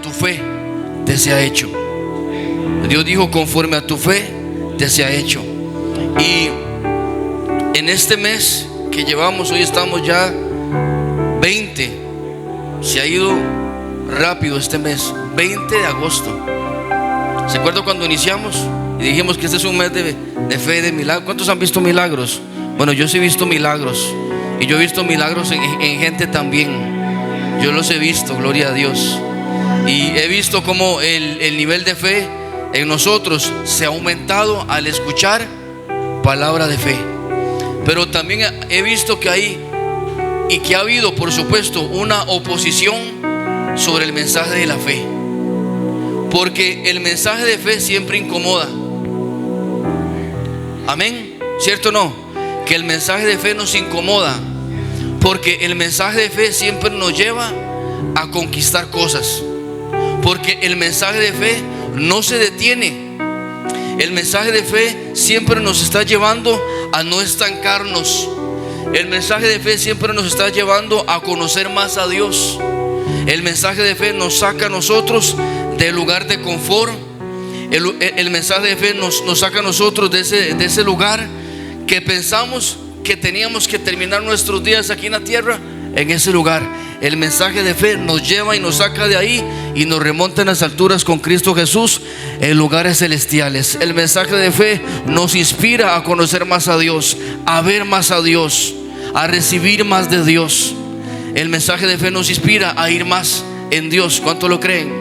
tu fe te sea hecho. Dios dijo: conforme a tu fe te sea hecho. Y en este mes que llevamos, hoy estamos ya 20, se ha ido rápido este mes, 20 de agosto. ¿Se acuerdan cuando iniciamos y dijimos que este es un mes de fe y de milagros? ¿Cuántos han visto milagros? Bueno, yo sí he visto milagros, y yo he visto milagros en gente también. Yo los he visto, gloria a Dios. Y he visto cómo el nivel de fe en nosotros se ha aumentado al escuchar palabra de fe. Pero también he visto que hay, y que ha habido, por supuesto, una oposición sobre el mensaje de la fe, porque el mensaje de fe siempre incomoda. Amén, ¿cierto o no? Que el mensaje de fe nos incomoda, porque el mensaje de fe siempre nos lleva a conquistar cosas, porque el mensaje de fe no se detiene. El mensaje de fe siempre nos está llevando a no estancarnos. El mensaje de fe siempre nos está llevando a conocer más a Dios. El mensaje de fe nos saca a nosotros del lugar de confort. El mensaje de fe nos saca a nosotros de ese lugar que pensamos que teníamos que terminar nuestros días aquí en la tierra. En ese lugar, el mensaje de fe nos lleva y nos saca de ahí y nos remonta en las alturas con Cristo Jesús, en lugares celestiales. El mensaje de fe nos inspira a conocer más a Dios, a ver más a Dios, a recibir más de Dios. El mensaje de fe nos inspira a ir más en Dios. ¿Cuántos lo creen?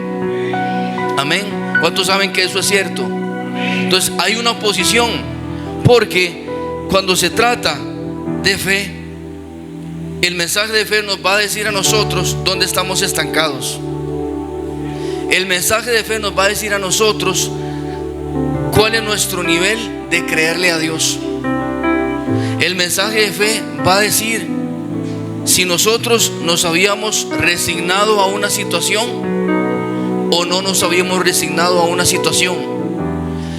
Amén. ¿Cuántos saben que eso es cierto? Entonces hay una oposición, porque cuando se trata de fe, el mensaje de fe nos va a decir a nosotros dónde estamos estancados. El mensaje de fe nos va a decir a nosotros cuál es nuestro nivel de creerle a Dios. El mensaje de fe va a decir si nosotros nos habíamos resignado a una situación o no nos habíamos resignado a una situación.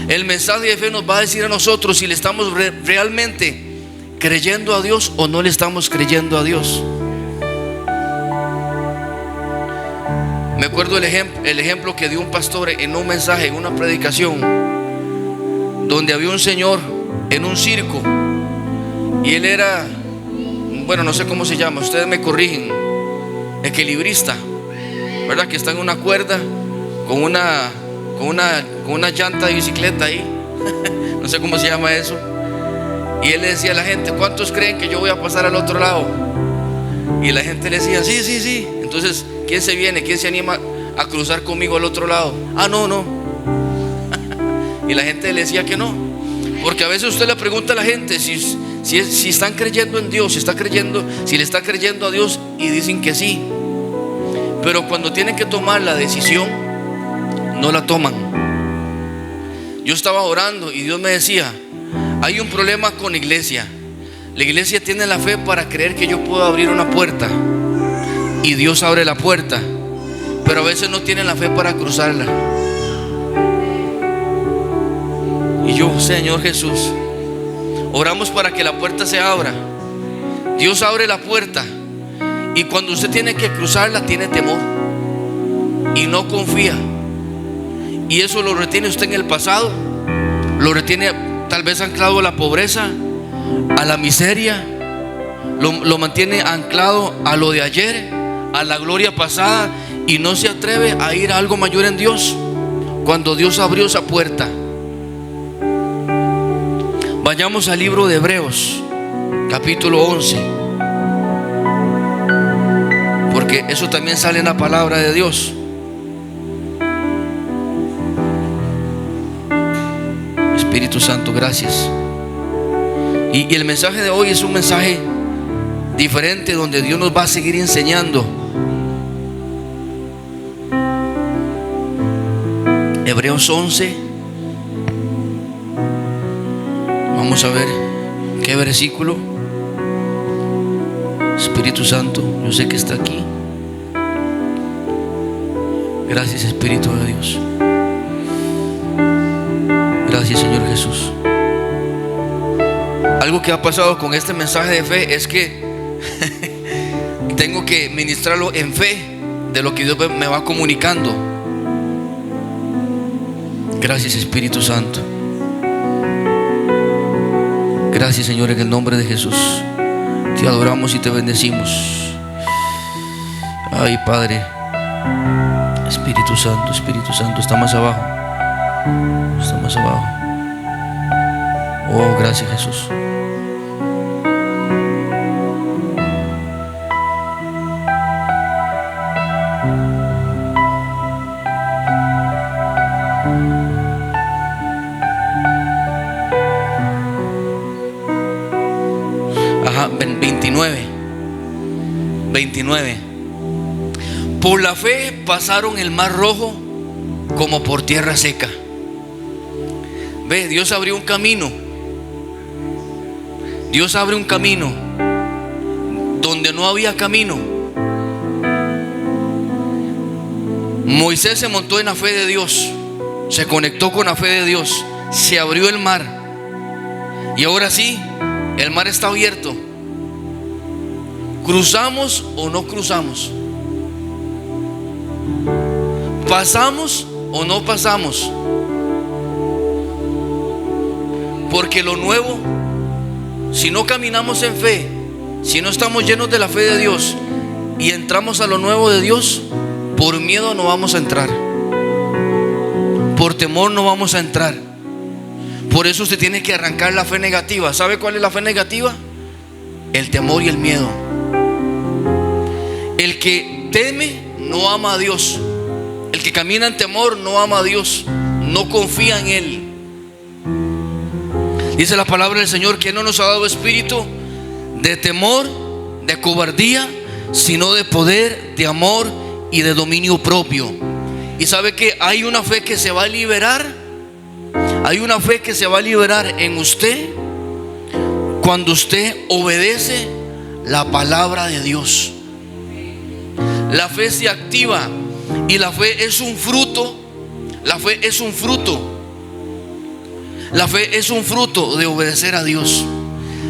El mensaje de fe nos va a decir a nosotros si le estamos realmente creyendo a Dios o no le estamos creyendo a Dios. Me acuerdo el ejemplo que dio un pastor en un mensaje, en una predicación, donde había un señor en un circo, y él era, bueno, no sé cómo se llama, ustedes me corrigen, equilibrista, ¿verdad? Que está en una cuerda con una llanta de bicicleta ahí. No sé cómo se llama eso. Y él le decía a la gente: ¿cuántos creen que yo voy a pasar al otro lado? Y la gente le decía: sí, sí, sí. Entonces, ¿quién se viene? ¿Quién se anima a cruzar conmigo al otro lado? Ah, no, no. Y la gente le decía que no. Porque a veces usted le pregunta a la gente si están creyendo en Dios, si le está creyendo a Dios, y dicen que sí. Pero cuando tienen que tomar la decisión, no la toman. Yo estaba orando y Dios me decía: hay un problema con la iglesia. La iglesia tiene la fe para creer que yo puedo abrir una puerta, y Dios abre la puerta, pero a veces no tienen la fe para cruzarla. Y yo: Señor Jesús, oramos para que la puerta se abra. Dios abre la puerta, y cuando usted tiene que cruzarla, tiene temor y no confía. Y eso lo retiene usted en el pasado, lo retiene tal vez anclado a la pobreza, a la miseria, lo mantiene anclado a lo de ayer, a la gloria pasada, y no se atreve a ir a algo mayor en Dios cuando Dios abrió esa puerta. Vayamos al libro de Hebreos, capítulo 11, porque eso también sale en la palabra de Dios. Espíritu Santo, gracias. Y el mensaje de hoy es un mensaje diferente, donde Dios nos va a seguir enseñando. Hebreos 11. Vamos a ver qué versículo. Espíritu Santo, yo sé que está aquí. Gracias, Espíritu de Dios. Gracias, Señor Jesús. Algo que ha pasado con este mensaje de fe es que tengo que ministrarlo en fe de lo que Dios me va comunicando. Gracias, Espíritu Santo. Gracias, Señor, en el nombre de Jesús. Te adoramos y te bendecimos. Ay, Padre. Espíritu Santo, está más abajo. Está más abajo. Oh, gracias, Jesús. Ajá, 29. Por la fe pasaron el mar rojo como por tierra seca. Ve, Dios abrió un camino. Dios abre un camino donde no había camino. Moisés se montó en la fe de Dios, se conectó con la fe de Dios, se abrió el mar. Y ahora sí, el mar está abierto. ¿Cruzamos o no cruzamos? ¿Pasamos o no pasamos? Porque lo nuevo, si no caminamos en fe, si no estamos llenos de la fe de Dios y entramos a lo nuevo de Dios, por miedo no vamos a entrar, por temor no vamos a entrar. Por eso usted tiene que arrancar la fe negativa. ¿Sabe cuál es la fe negativa? El temor y el miedo. El que teme no ama a Dios. El que camina en temor no ama a Dios, no confía en Él. Dice la palabra del Señor que no nos ha dado espíritu de temor, de cobardía, sino de poder, de amor y de dominio propio. Y sabe que hay una fe que se va a liberar. Hay una fe que se va a liberar en usted cuando usted obedece la palabra de Dios. La fe se activa y la fe es un fruto. La fe es un fruto. La fe es un fruto de obedecer a Dios.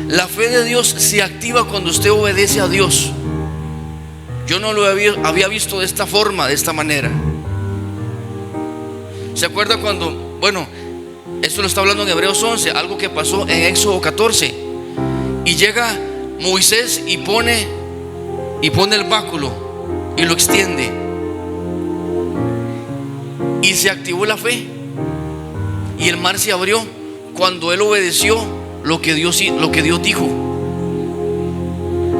La fe de Dios se activa cuando usted obedece a Dios. Yo no lo había visto de esta forma, de esta manera. ¿Se acuerda cuando, bueno, esto lo está hablando en Hebreos 11, algo que pasó en Éxodo 14? Y llega Moisés y pone el báculo y lo extiende. Y se activó la fe. Y el mar se abrió cuando él obedeció lo que Dios dijo.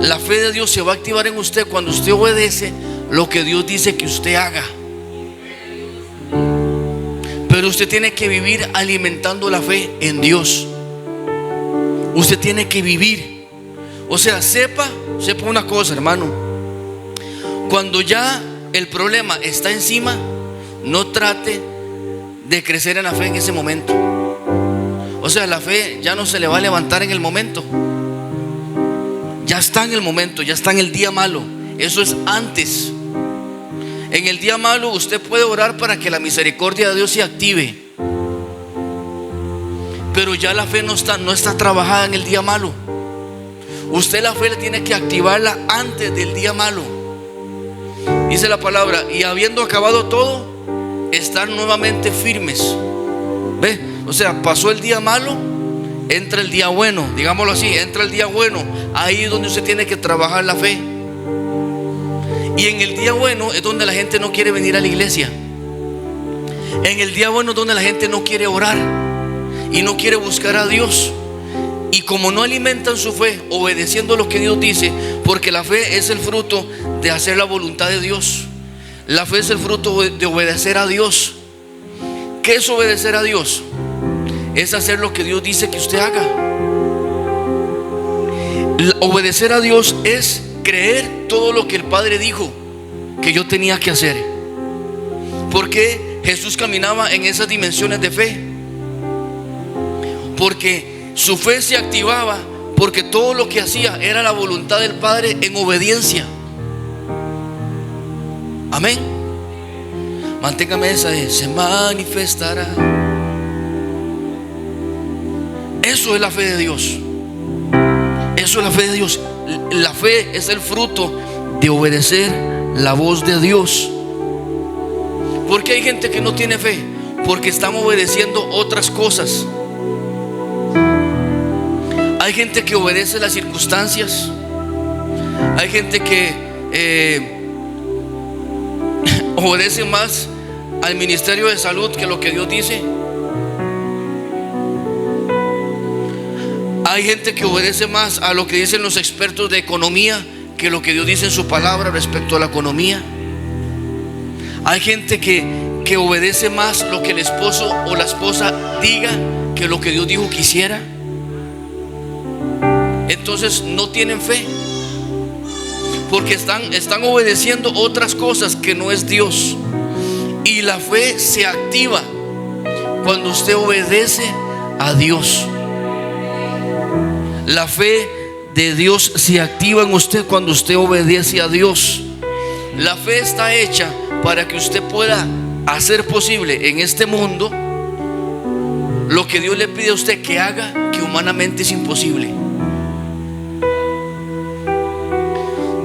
La fe de Dios se va a activar en usted cuando usted obedece lo que Dios dice que usted haga. Pero usted tiene que vivir alimentando la fe en Dios. Usted tiene que vivir. O sea, sepa una cosa, hermano. Cuando ya el problema está encima, no trate de crecer en la fe en ese momento. O sea, la fe ya no se le va a levantar en el momento. Ya está en el momento, ya está en el día malo. Eso es antes. En el día malo usted puede orar para que la misericordia de Dios se active. Pero ya la fe no está trabajada en el día malo. Usted la fe le tiene que activarla antes del día malo. Dice la palabra, y habiendo acabado todo, estar nuevamente firmes. ¿Ve? O sea, pasó el día malo, entra el día bueno, digámoslo así, entra el día bueno. Ahí es donde usted tiene que trabajar la fe. Y en el día bueno es donde la gente no quiere venir a la iglesia. En el día bueno es donde la gente no quiere orar y no quiere buscar a Dios. Y como no alimentan su fe obedeciendo lo que Dios dice, porque la fe es el fruto de hacer la voluntad de Dios. La fe es el fruto de obedecer a Dios. ¿Qué es obedecer a Dios? Es hacer lo que Dios dice que usted haga. Obedecer a Dios es creer todo lo que el Padre dijo que yo tenía que hacer. Porque Jesús caminaba en esas dimensiones de fe. Porque su fe se activaba, porque todo lo que hacía era la voluntad del Padre en obediencia. Amén. Manténgame esa de se manifestará. Eso es la fe de Dios. Eso es la fe de Dios. La fe es el fruto de obedecer la voz de Dios. ¿Por qué hay gente que no tiene fe? porque están obedeciendo otras cosas. Hay gente que obedece las circunstancias. Hay gente que obedece más al Ministerio de Salud que lo que Dios dice. Hay gente que obedece más a lo que dicen los expertos de economía que lo que Dios dice en su palabra respecto a la economía. Hay gente que obedece más lo que el esposo o la esposa diga que lo que Dios dijo que hiciera. Entonces no tienen fe, porque están obedeciendo otras cosas que no es Dios. Y la fe se activa cuando usted obedece a Dios. La fe de Dios se activa en usted cuando usted obedece a Dios. La fe está hecha para que usted pueda hacer posible en este mundo lo que Dios le pide a usted que haga, que humanamente es imposible.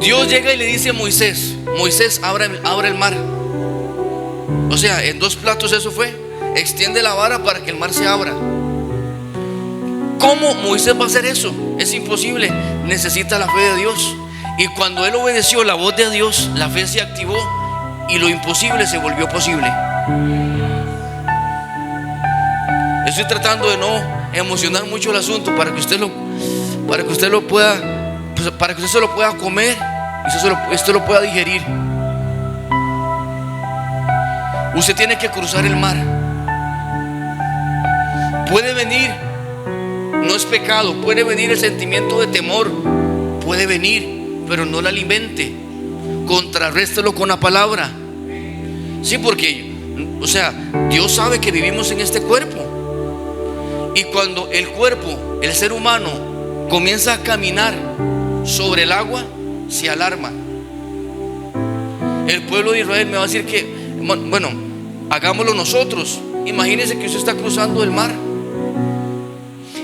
Dios llega y le dice a Moisés: Moisés, abra el mar. O sea, en 2 platos eso fue. Extiende la vara para que el mar se abra. ¿Cómo Moisés va a hacer eso? Es imposible. Necesita la fe de Dios. Y cuando él obedeció la voz de Dios, la fe se activó y lo imposible se volvió posible. Estoy tratando de no emocionar mucho el asunto para que usted lo pueda, pues, para que usted se lo pueda comer y usted lo pueda digerir. Usted tiene que cruzar el mar. Puede venir, no es pecado, puede venir el sentimiento de temor, puede venir, pero no lo alimente. Contrarréstelo con la palabra. Sí, porque, o sea, Dios sabe que vivimos en este cuerpo. Y cuando el cuerpo, el ser humano, comienza a caminar sobre el agua, se alarma. El pueblo de Israel me va a decir que, bueno, hagámoslo nosotros. Imagínese que usted está cruzando el mar.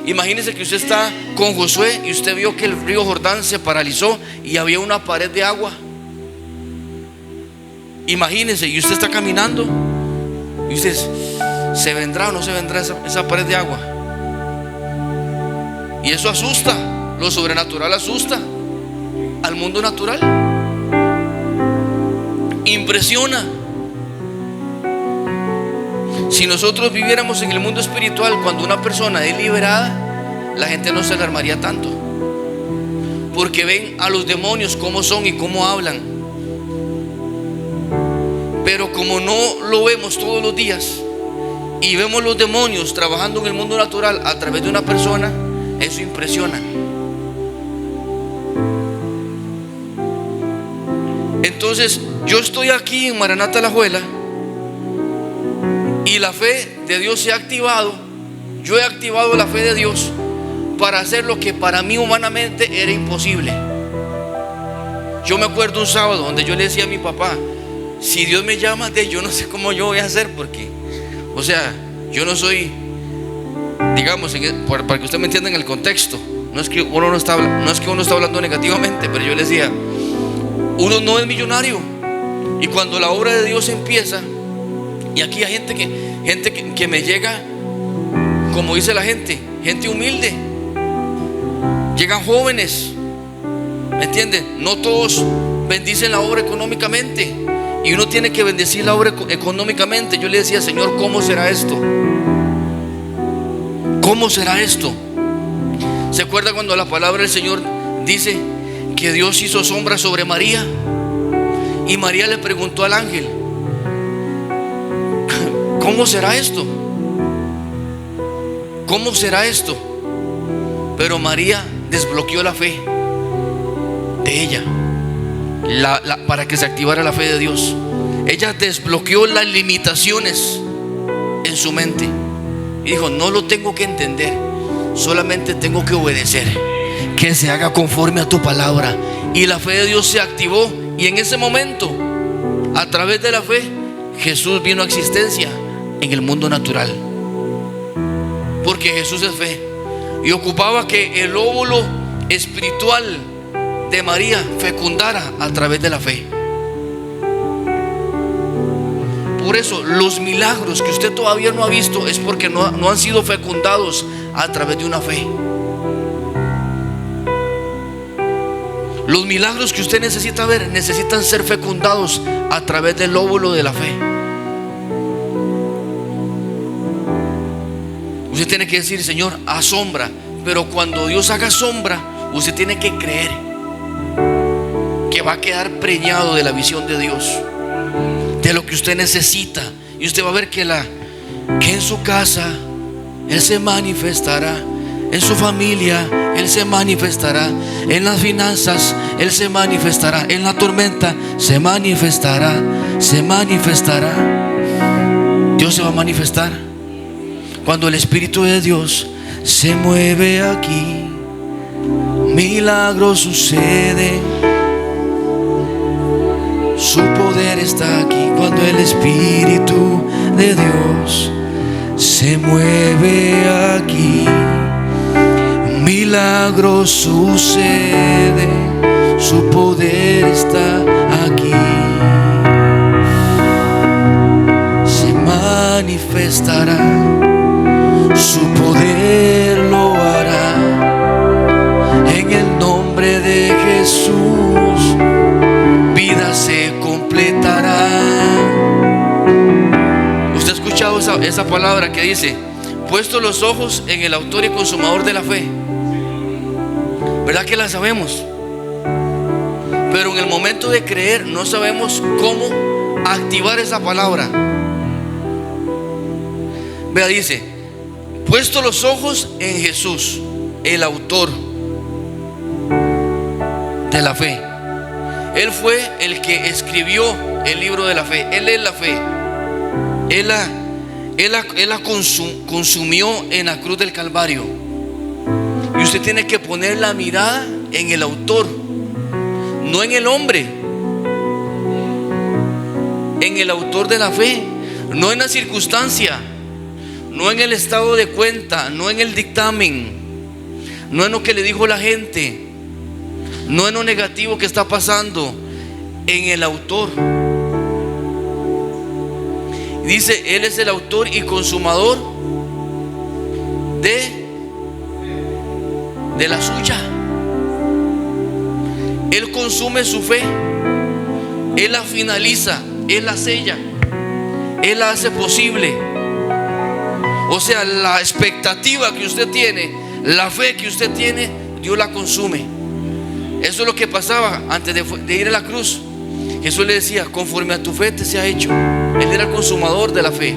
Imagínese que usted está con Josué y usted vio que el río Jordán se paralizó y había una pared de agua. Imagínese, y usted está caminando y usted, ¿se vendrá o no se vendrá esa pared de agua? Y eso asusta. Lo sobrenatural asusta al mundo natural. Impresiona. Si nosotros viviéramos en el mundo espiritual, cuando una persona es liberada, la gente no se alarmaría tanto, porque ven a los demonios cómo son y cómo hablan. Pero como no lo vemos todos los días y vemos los demonios trabajando en el mundo natural a través de una persona, eso impresiona. Entonces yo estoy aquí en Maranata Alajuela y la fe de Dios se ha activado. Yo he activado la fe de Dios para hacer lo que para mí humanamente era imposible. Yo me acuerdo un sábado donde yo le decía a mi papá: si Dios me llama, yo no sé cómo yo voy a hacer, porque, o sea, yo no soy, digamos, para que usted me entienda en el contexto, no es que uno está hablando negativamente, pero yo le decía, uno no es millonario. Y cuando la obra de Dios empieza, y aquí hay gente que me llega, como dice la gente humilde, llegan jóvenes, ¿me entienden? No todos bendicen la obra económicamente, y uno tiene que bendecir la obra económicamente. Yo le decía: Señor, ¿cómo será esto? ¿Cómo será esto? ¿Se acuerda cuando la palabra del Señor dice que Dios hizo sombra sobre María? Y María le preguntó al ángel: ¿cómo será esto? ¿Cómo será esto? Pero María desbloqueó la fe de ella, para que se activara la fe de Dios. Ella desbloqueó las limitaciones en su mente y dijo: no lo tengo que entender, solamente tengo que obedecer, que se haga conforme a tu palabra. Y la fe de Dios se activó, y en ese momento, a través de la fe, Jesús vino a existencia en el mundo natural, porque Jesús es fe. Y ocupaba que el óvulo espiritual de María fecundara a través de la fe. Por eso los milagros que usted todavía no ha visto es porque no han sido fecundados a través de una fe. Los milagros que usted necesita ver necesitan ser fecundados a través del óvulo de la fe. Usted tiene que decir: Señor, haz sombra. Pero cuando Dios haga sombra, usted tiene que creer que va a quedar preñado de la visión de Dios, de lo que usted necesita. Y usted va a ver que en su casa Él se manifestará, en su familia Él se manifestará, en las finanzas Él se manifestará, en la tormenta se manifestará, se manifestará. Dios se va a manifestar. Cuando el Espíritu de Dios se mueve aquí, milagro sucede. Su poder está aquí. Cuando el Espíritu de Dios se mueve aquí, milagro sucede. Su poder está aquí. Se manifestará. Su poder lo hará. En el nombre de Jesús, vida se completará. ¿Usted ha escuchado esa palabra que dice: puesto los ojos en el autor y consumador de la fe? ¿Verdad que la sabemos? Pero en el momento de creer no sabemos cómo activar esa palabra. Vea, dice: puesto los ojos en Jesús, el autor de la fe. Él fue el que escribió el libro de la fe. Él es la fe. Él la consumió en la cruz del Calvario. Y usted tiene que poner la mirada en el autor, no en el hombre, en el autor de la fe, no en la circunstancia, no en el estado de cuenta, no en el dictamen, no en lo que le dijo la gente, no en lo negativo que está pasando, en el autor. Dice: Él es el autor y consumador de la suya. Él consume su fe, Él la finaliza, Él la sella, Él la hace posible. O sea, la expectativa que usted tiene, la fe que usted tiene, Dios la consume. Eso es lo que pasaba antes de ir a la cruz. Jesús le decía: conforme a tu fe te sea hecho. Él era el consumador de la fe.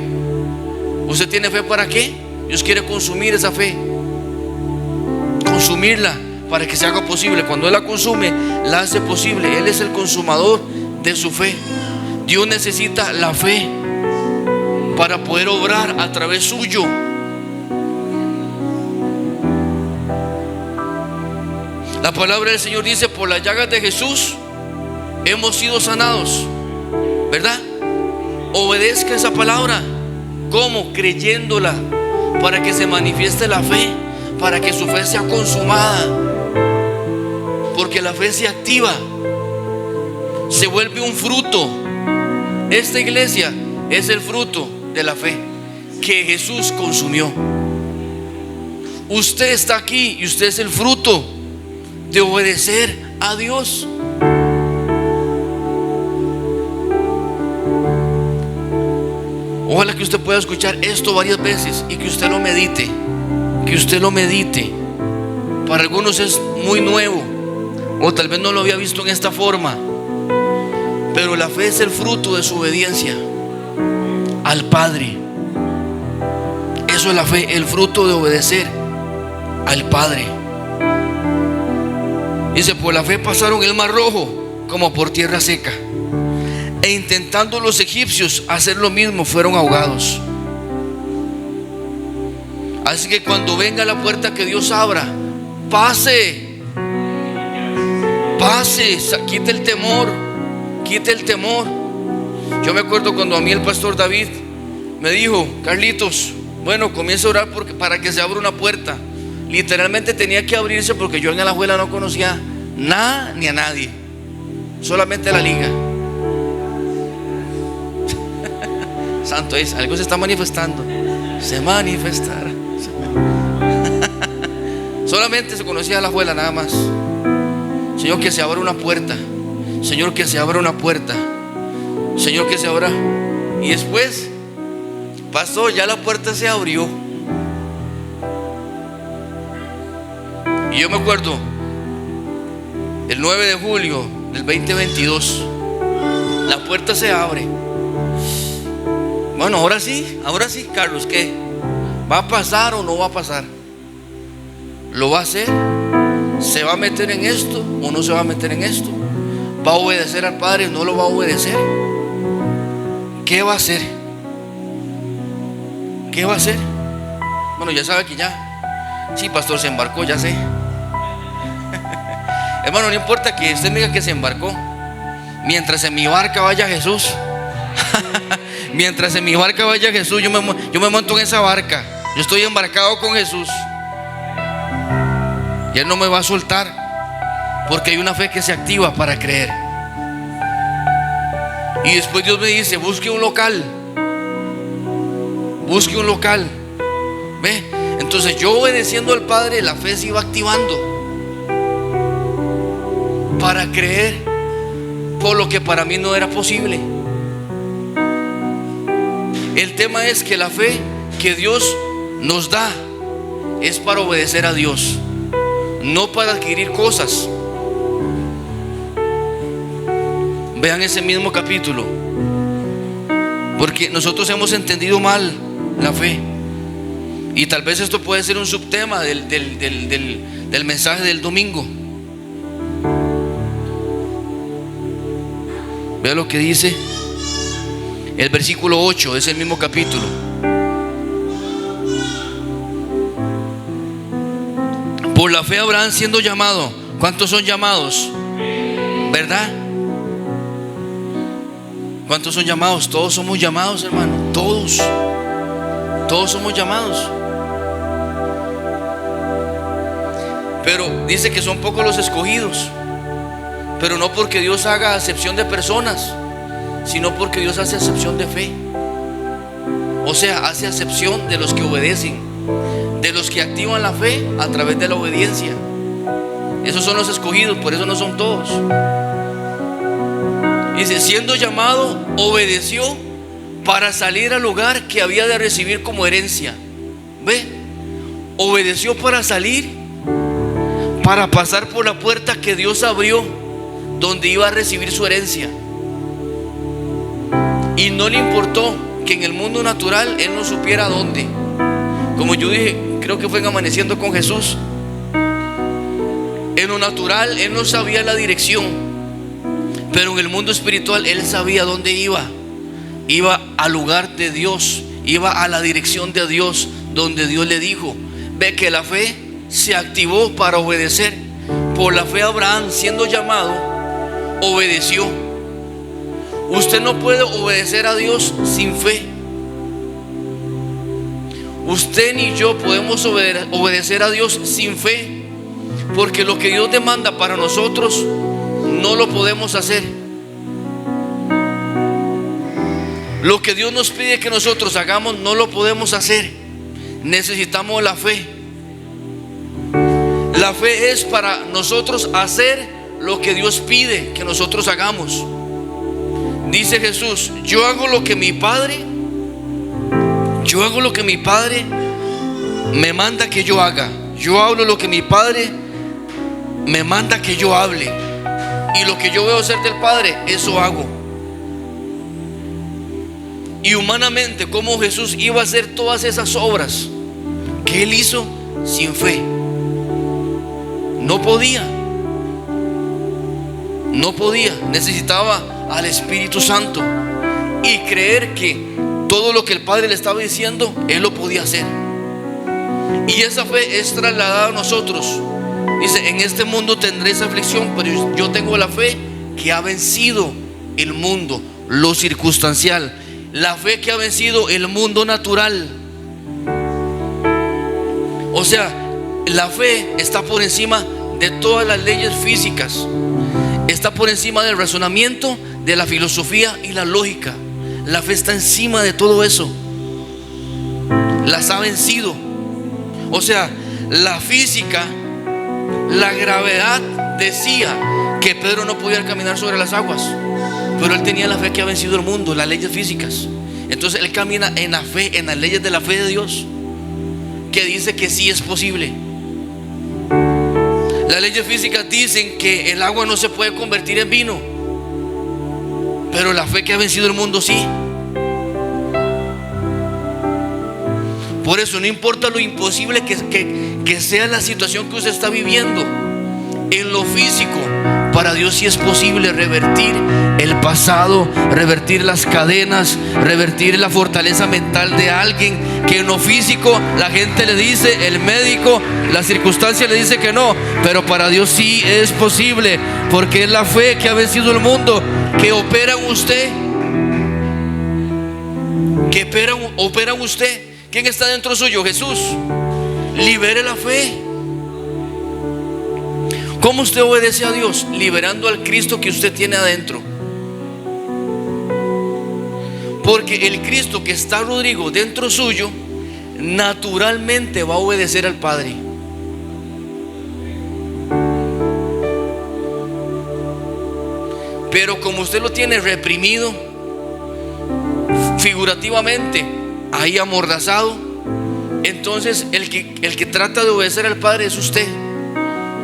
¿Usted tiene fe para qué? Dios quiere consumir esa fe, consumirla para que se haga posible. Cuando Él la consume, la hace posible. Él es el consumador de su fe. Dios necesita la fe para poder obrar a través suyo. La palabra del Señor dice: por las llagas de Jesús hemos sido sanados. ¿Verdad? Obedezca esa palabra. ¿Cómo? Creyéndola, para que se manifieste la fe, para que su fe sea consumada. Porque la fe se activa, se vuelve un fruto. Esta iglesia es el fruto de la fe que Jesús consumió. Usted está aquí y usted es el fruto de obedecer a Dios. Ojalá que usted pueda escuchar esto varias veces y que usted lo medite, que usted lo medite. Para algunos es muy nuevo, o tal vez no lo había visto en esta forma, pero la fe es el fruto de su obediencia al Padre. Eso es la fe, el fruto de obedecer al Padre. Dice: por la fe pasaron el mar rojo como por tierra seca, e intentando los egipcios hacer lo mismo, fueron ahogados. Así que cuando venga la puerta que Dios abra, pase, quite el temor, quite el temor. Yo me acuerdo cuando a mí el pastor David me dijo: Carlitos, bueno, comienza a orar para que se abra una puerta. Literalmente tenía que abrirse, porque yo en Alajuela no conocía nada ni a nadie, solamente la liga. Santo es, algo se está manifestando. Se manifestará. Solamente se conocía la abuela, nada más. Señor, que se abra una puerta. Señor, que se abra una puerta. Señor, que se abra. Y después, pastor, ya la puerta se abrió. Y yo me acuerdo, el 9 de julio del 2022, la puerta se abre. Bueno, ahora sí, Carlos, ¿qué? ¿Va a pasar o no va a pasar? ¿Lo va a hacer? ¿Se va a meter en esto o no se va a meter en esto? ¿Va a obedecer al Padre o no lo va a obedecer? ¿Qué va a hacer? ¿Qué va a hacer? Bueno, ya sabe que ya. Sí, pastor, se embarcó, ya sé. Hermano, no importa que usted me diga que se embarcó. Mientras en mi barca vaya Jesús. Mientras en mi barca vaya Jesús, yo me monto en esa barca. Yo estoy embarcado con Jesús. Y Él no me va a soltar, porque hay una fe que se activa para creer. Y después Dios me dice: busque un local. Busque un local. ¿Ve? Entonces yo, obedeciendo al Padre, la fe se iba activando para creer por lo que para mí no era posible. El tema es que la fe que Dios nos da es para obedecer a Dios, no para adquirir cosas. Vean ese mismo capítulo, porque nosotros hemos entendido mal la fe. Y tal vez esto puede ser un subtema del mensaje del domingo. Vea lo que dice el versículo 8, es el mismo capítulo. Por la fe Abraham, siendo llamado. ¿Cuántos son llamados? ¿Verdad? ¿Cuántos son llamados? Todos somos llamados, hermano. Todos somos llamados. Pero dice que son pocos los escogidos. Pero no porque Dios haga acepción de personas, sino porque Dios hace acepción de fe. O sea, hace acepción de los que obedecen, de los que activan la fe a través de la obediencia. Esos son los escogidos, por eso no son todos. Dice: siendo llamado, obedeció para salir al lugar que había de recibir como herencia. ¿Ve? Obedeció para salir, para pasar por la puerta que Dios abrió, donde iba a recibir su herencia. Y no le importó que en el mundo natural él no supiera dónde. Como yo dije, creo que fue en Amaneciendo con Jesús, en lo natural él no sabía la dirección, pero en el mundo espiritual él sabía dónde iba. Iba al lugar de Dios, iba a la dirección de Dios, donde Dios le dijo. Ve que la fe se activó para obedecer. Por la fe Abraham, siendo llamado, obedeció. Usted no puede obedecer a Dios sin fe. Usted ni yo podemos obedecer a Dios sin fe, porque lo que Dios demanda para nosotros no lo podemos hacer. Lo que Dios nos pide que nosotros hagamos no lo podemos hacer. Necesitamos la fe. La fe es para nosotros hacer lo que Dios pide que nosotros hagamos. Dice Jesús: yo hago lo que mi Padre me manda que yo haga. Yo hablo lo que mi Padre me manda que yo hable. Y lo que yo veo hacer del Padre, eso hago. Y humanamente, ¿cómo Jesús iba a hacer todas esas obras que Él hizo sin fe? No podía. Necesitaba al Espíritu Santo y creer que todo lo que el Padre le estaba diciendo, Él lo podía hacer. Y esa fe es trasladada a nosotros. Dice: en este mundo tendréis aflicción, pero yo tengo la fe que ha vencido el mundo, lo circunstancial. La fe que ha vencido el mundo natural. O sea, la fe está por encima de todas las leyes físicas. Está por encima del razonamiento, de la filosofía y la lógica. La fe está encima de todo eso. Las ha vencido. O sea, la física, la gravedad decía que Pedro no podía caminar sobre las aguas, pero él tenía la fe que ha vencido el mundo, las leyes físicas. Entonces él camina en la fe, en las leyes de la fe de Dios, que dice que sí es posible. Las leyes físicas dicen que el agua no se puede convertir en vino, pero la fe que ha vencido el mundo sí. Por eso no importa lo imposible que sea la situación que usted está viviendo, en lo físico, para Dios sí es posible revertir el pasado, revertir las cadenas, revertir la fortaleza mental de alguien que en lo físico la gente le dice, el médico, la circunstancia le dice que no, pero para Dios sí es posible, porque es la fe que ha vencido el mundo, que opera en usted, que opera en usted. ¿Quién está dentro suyo? Jesús. Libere la fe. ¿Cómo usted obedece a Dios? Liberando al Cristo que usted tiene adentro. Porque el Cristo que está, Rodrigo, dentro suyo, naturalmente va a obedecer al Padre. Pero como usted lo tiene reprimido, figurativamente, ahí amordazado, entonces el que trata de obedecer al Padre es usted.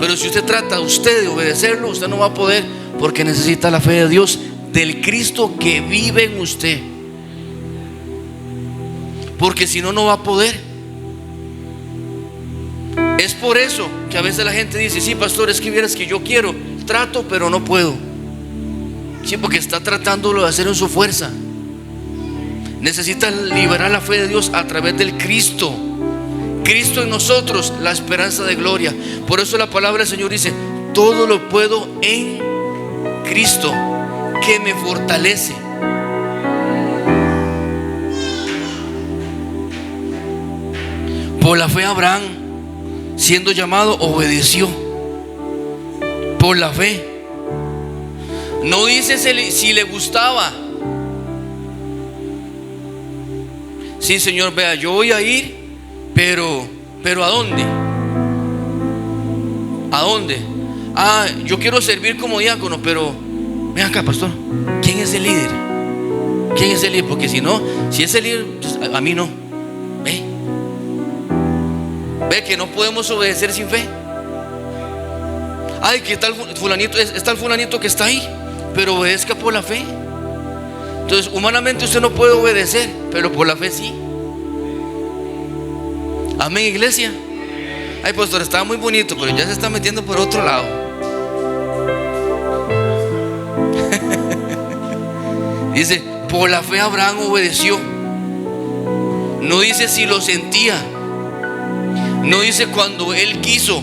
Pero si usted trata usted de obedecerlo, usted no va a poder, porque necesita la fe de Dios, del Cristo que vive en usted. Porque si no, no va a poder. Es por eso que a veces la gente dice: sí, pastor, es que vieras que yo quiero, trato, pero no puedo. Sí, porque está tratándolo de hacer en su fuerza. Necesita liberar la fe de Dios a través del Cristo. Cristo en nosotros, la esperanza de gloria. Por eso la palabra del Señor dice: todo lo puedo en Cristo que me fortalece. Por la fe Abraham, siendo llamado, obedeció. Por la fe. No dice si le gustaba. Sí, Señor, vea, yo voy a ir, pero ¿a dónde? ¿A dónde? Yo quiero servir como diácono, pero ven acá, pastor, ¿quién es el líder? ¿Quién es el líder? Porque si no, si es el líder, pues a mí no. Ve que no podemos obedecer sin fe. Ay, ¿qué tal fulanito? Está el fulanito que está ahí, pero obedezca por la fe. Entonces, humanamente usted no puede obedecer, pero por la fe sí. Amén, iglesia. Ay, pastor, estaba muy bonito, pero ya se está metiendo por otro lado. Dice: por la fe Abraham obedeció. No dice si lo sentía. No dice cuando él quiso.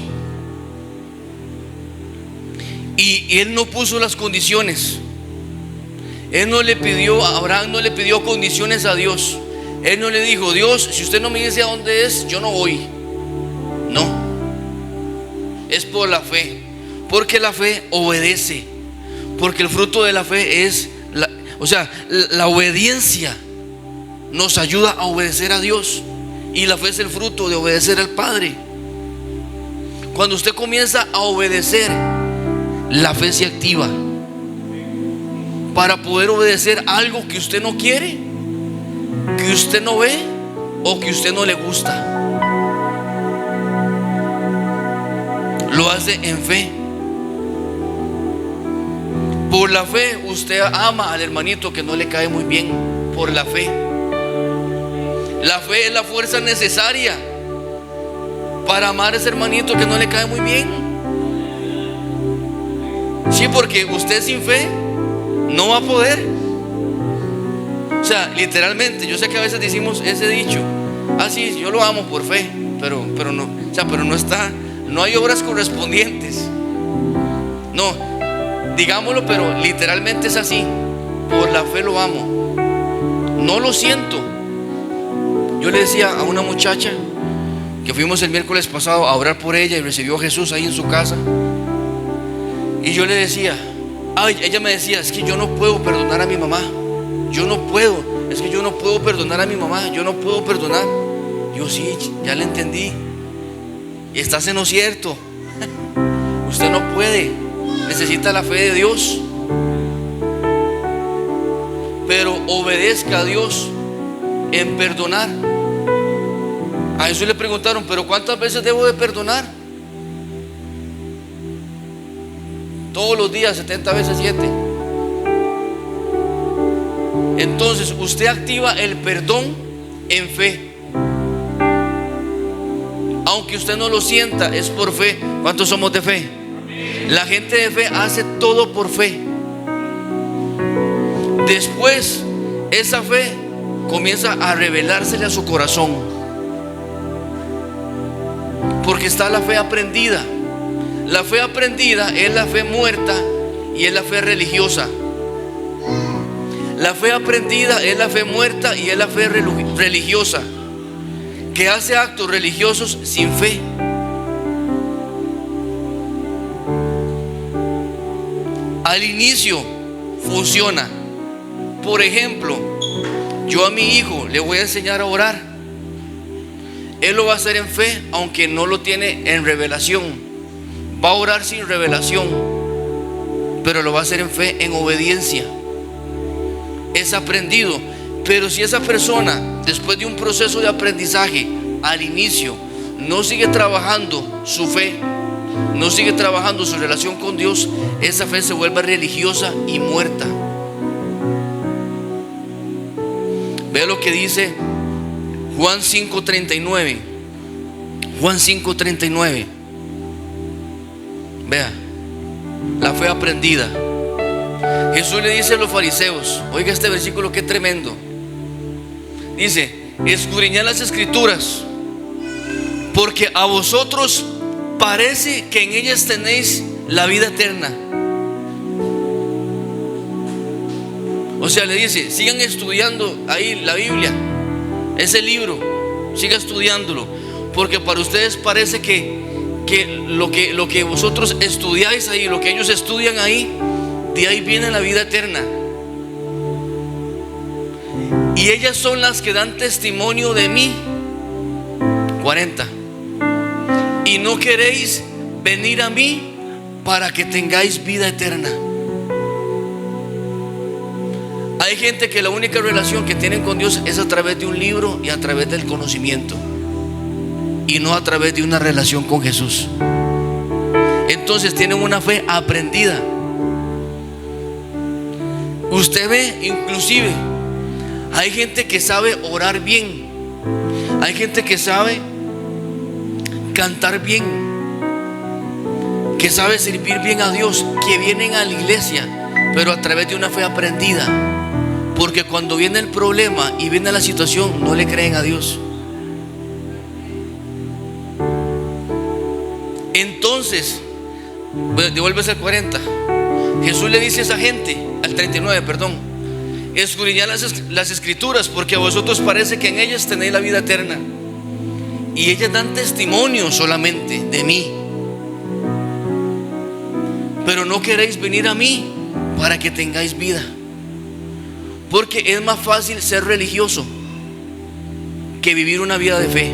Y él no puso las condiciones. Abraham no le pidió condiciones a Dios. Él no le dijo: Dios, si usted no me dice a dónde es, yo no voy. No. Es por la fe. Porque la fe obedece. Porque el fruto de la fe es la obediencia nos ayuda a obedecer a Dios. Y la fe es el fruto de obedecer al Padre. Cuando usted comienza a obedecer, la fe se activa para poder obedecer algo que usted no quiere, que usted no ve o que usted no le gusta. Lo hace en fe. Por la fe usted ama al hermanito que no le cae muy bien. Por la fe. La fe es la fuerza necesaria para amar a ese hermanito que no le cae muy bien. Sí, porque usted sin fe no va a poder. O sea, literalmente, yo sé que a veces decimos ese dicho: sí, yo lo amo por fe, pero no, pero no está, no hay obras correspondientes. No, digámoslo, pero literalmente es así. Por la fe lo amo. No lo siento. Yo le decía a una muchacha que fuimos el miércoles pasado a orar por ella y recibió a Jesús ahí en su casa. Y yo le decía, ella me decía: es que yo no puedo perdonar a mi mamá. yo no puedo, es que yo no puedo perdonar a mi mamá, yo no puedo perdonar. Yo sí, ya le entendí. Estás en lo cierto. Usted no puede, necesita la fe de Dios. Pero obedezca a Dios en perdonar. A Jesús le preguntaron, pero ¿cuántas veces debo de perdonar? Todos los días, 70 veces 7. Entonces usted activa el perdón en fe. Aunque usted no lo sienta, es por fe. ¿Cuántos somos de fe? La gente de fe hace todo por fe. Después esa fe comienza a revelársele a su corazón, porque está la fe aprendida. La fe aprendida es la fe muerta y es la fe religiosa. La fe aprendida es la fe muerta y es la fe religiosa, que hace actos religiosos sin fe. Al inicio funciona. Por ejemplo, yo a mi hijo le voy a enseñar a orar. Él lo va a hacer en fe, aunque no lo tiene en revelación. Va a orar sin revelación, pero lo va a hacer en fe, en obediencia. Es aprendido. Pero si esa persona, después de un proceso de aprendizaje, al inicio no sigue trabajando su fe, no sigue trabajando su relación con Dios, esa fe se vuelve religiosa y muerta. Vea lo que dice Juan 5:39. Juan 5:39. Vea, la fe aprendida. Jesús le dice a los fariseos, oiga este versículo que tremendo. Dice, escudriñad las escrituras, porque a vosotros parece que en ellas tenéis la vida eterna. O sea, le dice, sigan estudiando ahí la Biblia, ese libro, sigan estudiándolo, porque para ustedes parece que lo que vosotros estudiáis ahí, lo que ellos estudian ahí, de ahí viene la vida eterna. Y ellas son las que dan testimonio de mí. 40. Y no queréis venir a mí para que tengáis vida eterna. Hay gente que la única relación que tienen con Dios es a través de un libro y a través del conocimiento, y no a través de una relación con Jesús. Entonces tienen una fe aprendida. Usted ve, inclusive hay gente que sabe orar bien, hay gente que sabe cantar bien, que sabe servir bien a Dios, que vienen a la iglesia, pero a través de una fe aprendida. Porque cuando viene el problema y viene la situación, no le creen a Dios. Entonces, devuélvese al 40. Jesús le dice a esa gente, al 39, perdón, escudriñad las escrituras, porque a vosotros parece que en ellas tenéis la vida eterna, y ellas dan testimonio solamente de mí, pero no queréis venir a mí para que tengáis vida. Porque es más fácil ser religioso que vivir una vida de fe.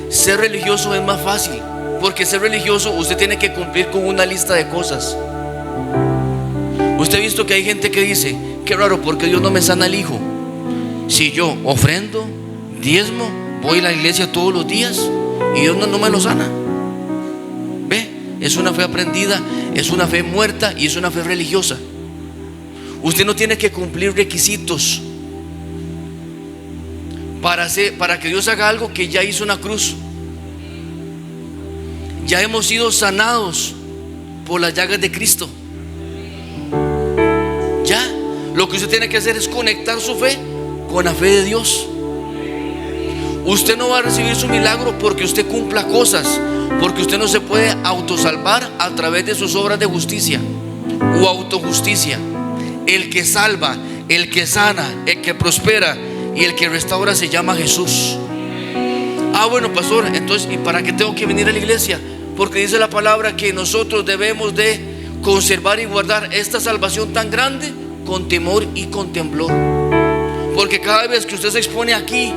Ser religioso es más fácil, porque ser religioso usted tiene que cumplir con una lista de cosas. Usted ha visto que hay gente que dice, qué raro, porque Dios no me sana el hijo. Si yo ofrendo, diezmo, voy a la iglesia todos los días y Dios no me lo sana. ¿Ve? Es una fe aprendida, es una fe muerta y es una fe religiosa. Usted no tiene que cumplir requisitos para que Dios haga algo que ya hizo una cruz. Ya hemos sido sanados por las llagas de Cristo. Ya, lo que usted tiene que hacer es conectar su fe con la fe de Dios. Usted no va a recibir su milagro porque usted cumpla cosas, porque usted no se puede autosalvar a través de sus obras de justicia o autojusticia. El que salva, el que sana, el que prospera y el que restaura se llama Jesús. Ah, bueno, pastor, entonces, ¿y para qué tengo que venir a la iglesia? Porque dice la palabra que nosotros debemos de conservar y guardar esta salvación tan grande con temor y con temblor. Porque cada vez que usted se expone aquí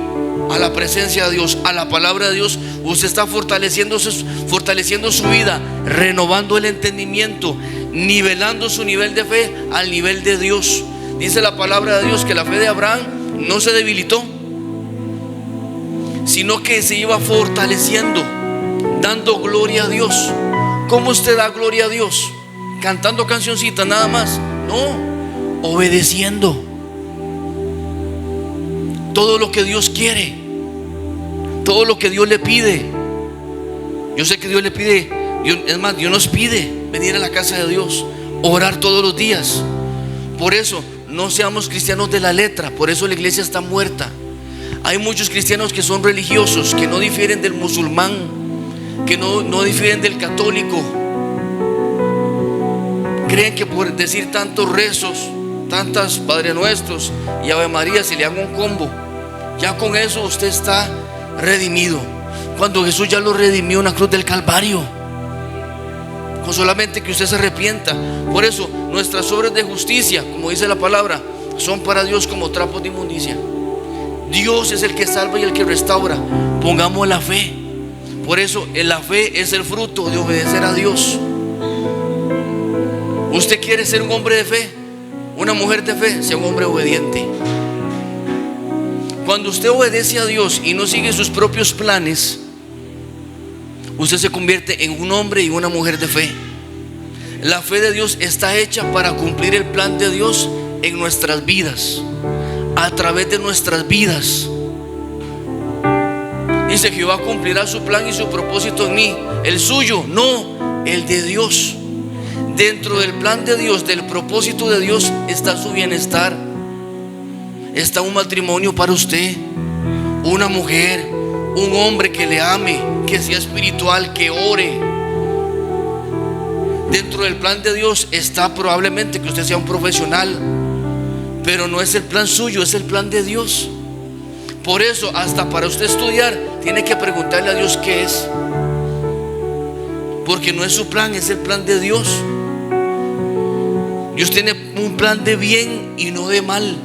a la presencia de Dios, a la palabra de Dios, usted está fortaleciendo su vida, renovando el entendimiento, nivelando su nivel de fe al nivel de Dios. Dice la palabra de Dios que la fe de Abraham no se debilitó, sino que se iba fortaleciendo, dando gloria a Dios. ¿Cómo usted da gloria a Dios? ¿Cantando cancioncitas nada más? No, obedeciendo todo lo que Dios quiere, todo lo que Dios le pide. Yo sé que Dios le pide, es más, Dios nos pide venir a la casa de Dios, orar todos los días. Por eso no seamos cristianos de la letra, por eso la iglesia está muerta. Hay muchos cristianos que son religiosos, que no difieren del musulmán, que no difieren del católico. Creen que por decir tantos rezos, tantas Padre Nuestros y Ave María, se le haga un combo, ya con eso usted está redimido, cuando Jesús ya lo redimió en la cruz del Calvario, con solamente que usted se arrepienta. Por eso nuestras obras de justicia, como dice la palabra, son para Dios como trapos de inmundicia. Dios es el que salva y el que restaura. Pongamos la fe. Por eso la fe es el fruto de obedecer a Dios. ¿Usted quiere ser un hombre de fe, una mujer de fe? Sea un hombre obediente. Cuando usted obedece a Dios y no sigue sus propios planes, usted se convierte en un hombre y una mujer de fe. La fe de Dios está hecha para cumplir el plan de Dios en nuestras vidas, a través de nuestras vidas. Dice: Jehová cumplirá su plan y su propósito en mí. El suyo, no, el de Dios. Dentro del plan de Dios, del propósito de Dios, está su bienestar. Está un matrimonio para usted, una mujer, un hombre que le ame, que sea espiritual, que ore. Dentro del plan de Dios está probablemente que usted sea un profesional, pero no es el plan suyo, es el plan de Dios. Por eso, hasta para usted estudiar, tiene que preguntarle a Dios qué es, porque no es su plan, es el plan de Dios. Dios tiene un plan de bien y no de mal.